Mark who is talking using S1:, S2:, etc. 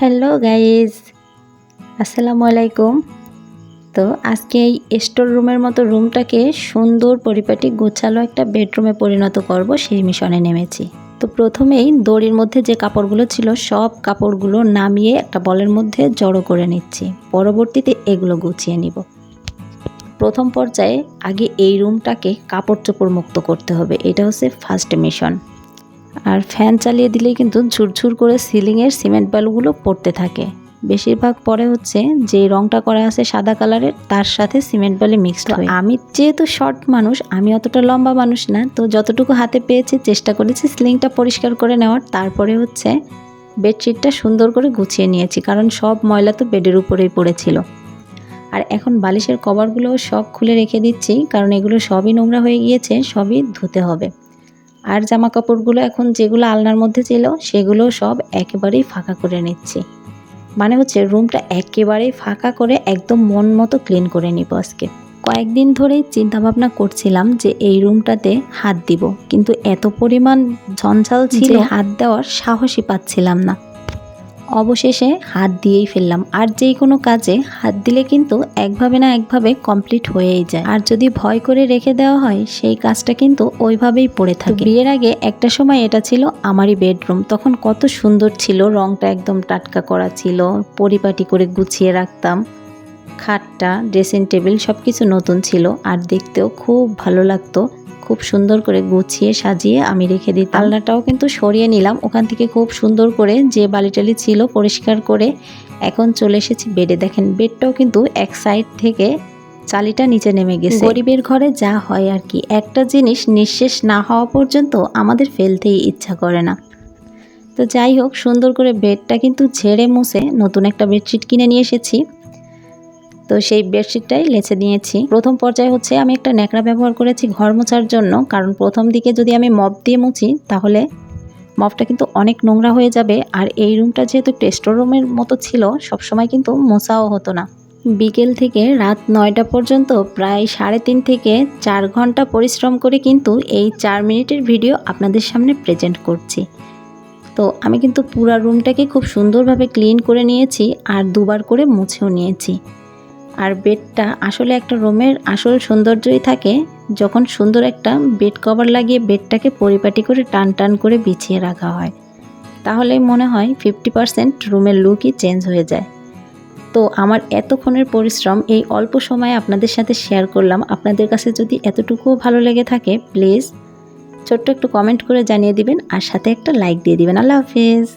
S1: Hello guys, আসসালামু আলাইকুম। তো আজকে এই স্টোর রুমের মতো রুমটাকে সুন্দর পরিপাটি গোছালো একটা বেডরুমে পরিণত করব, সেই মিশনে নেমেছি। তো প্রথমেই দড়ির মধ্যে যে কাপড়গুলো ছিল সব কাপড়গুলো নামিয়ে একটা বলের মধ্যে জড়ো করে নিচ্ছি, পরবর্তীতে এগুলো গুছিয়ে নিব। প্রথম পর্যায়ে আগে এই রুমটাকে কাপড় চোপড় মুক্ত করতে হবে, এটা হচ্ছে ফার্স্ট মিশন। আর ফ্যান চালিয়ে দিলেই কিন্তু ঝুরঝুর করে সিলিংয়ের সিমেন্ট বালুগুলো পড়তে থাকে। বেশিরভাগ পরে হচ্ছে যে রংটা করা আছে সাদা কালারের, তার সাথে সিমেন্ট বালি মিক্সড হয়। আমি যেহেতু শর্ট মানুষ, আমি অতটা লম্বা মানুষ না, তো যতটুকু হাতে পেয়েছি চেষ্টা করেছি সিলিংটা পরিষ্কার করে নেওয়ার। তারপরে হচ্ছে বেডশিটটা সুন্দর করে গুছিয়ে নিয়েছি, কারণ সব ময়লা তো বেডের উপরেই পড়েছিল। আর এখন বালিশের কভারগুলোও সব খুলে রেখে দিচ্ছি, কারণ এগুলো সবই নোংরা হয়ে গিয়েছে, সবই ধুতে হবে। আর জামা কাপড়গুলো এখন যেগুলো আলনার মধ্যে ছিল সেগুলো সব একেবারেই ফাঁকা করে নিচ্ছি। মানে হচ্ছে রুমটা একেবারেই ফাঁকা করে একদম মন মতো ক্লিন করে নিব আজকে। কয়েকদিন ধরেই চিন্তা ভাবনা করছিলাম যে এই রুমটাতে হাত দিব, কিন্তু এত পরিমাণ ঝঞ্ঝাল ছিল হাত দেওয়ার সাহসই পাচ্ছিলাম না। অবশেষে হাত দিয়েই ফেললাম। আর যেই কোনো কাজে হাত দিলে কিন্তু একভাবে না একভাবে কমপ্লিট হয়েই যায়, আর যদি ভয় করে রেখে দেওয়া হয় সেই কাজটা কিন্তু ওইভাবেই পড়ে থাকে। বিয়ের আগে একটা সময় এটা ছিল আমারই বেডরুম, তখন কত সুন্দর ছিল, রংটা একদম টাটকা করা ছিল, পরিপাটি করে গুছিয়ে রাখতাম। খাটটা, ড্রেসিং টেবিল সব কিছু নতুন ছিল, আর দেখতেও খুব ভালো লাগতো। খুব সুন্দর করে গুছিয়ে সাজিয়ে আমি রেখে দিই। আলনাটাও কিন্তু সরিয়ে নিলাম ওখান থেকে, খুব সুন্দর করে যে বালিটালি ছিল পরিষ্কার করে এখন চলে এসেছি বেডে। দেখেন বেডটাও কিন্তু এক সাইড থেকে চালিটা নিচে নেমে গেছে। গরিবের ঘরে যা হয় আর কি, একটা জিনিস নিঃশেষ না হওয়া পর্যন্ত আমাদের ফেলতেই ইচ্ছা করে না। তো যাই হোক, সুন্দর করে বেডটা কিন্তু ঝেড়ে মুছে নতুন একটা বেডশিট কিনে নিয়ে এসেছি। তো সেই বেডশিটটাই লেচে নিয়েছি। প্রথম পর্যায়ে হচ্ছে আমি একটা ন্যাকড়া ব্যবহার করেছি ঘর মোছার জন্য, কারণ প্রথম দিকে যদি আমি মপ দিয়ে মুছি তাহলে মপটা কিন্তু অনেক নোংরা হয়ে যাবে। আর এই রুমটা যেহেতু একটা স্টোর রুমের মতো ছিল, সবসময় কিন্তু মোছাও হতো না। বিকেল থেকে রাত 9টা পর্যন্ত প্রায় 3.5 থেকে 4 ঘন্টা পরিশ্রম করে কিন্তু এই 4 মিনিটের ভিডিও আপনাদের সামনে প্রেজেন্ট করছি। তো আমি কিন্তু পুরো রুমটাকে খুব সুন্দরভাবে ক্লিন করে নিয়েছি, আর দুবার করে মুছেও নিয়েছি। আর বেডটা আসলে একটা রুমের আসল সৌন্দর্যই থাকে যখন সুন্দর একটা বেড কভার লাগিয়ে বেডটাকে পরিপাটি করে টান টান করে বিছিয়ে রাখা হয়, তাহলে মনে হয় 50% রুমের লুকই চেঞ্জ হয়ে যায়। তো আমার এতক্ষণের পরিশ্রম এই অল্প সময়ে আপনাদের সাথে শেয়ার করলাম। আপনাদের কাছে যদি এতটুকুও ভালো লেগে থাকে প্লিজ ছোট্ট একটু কমেন্ট করে জানিয়ে দিবেন, আর সাথে একটা লাইক দিয়ে দিবেন। আল্লাহ হাফেজ।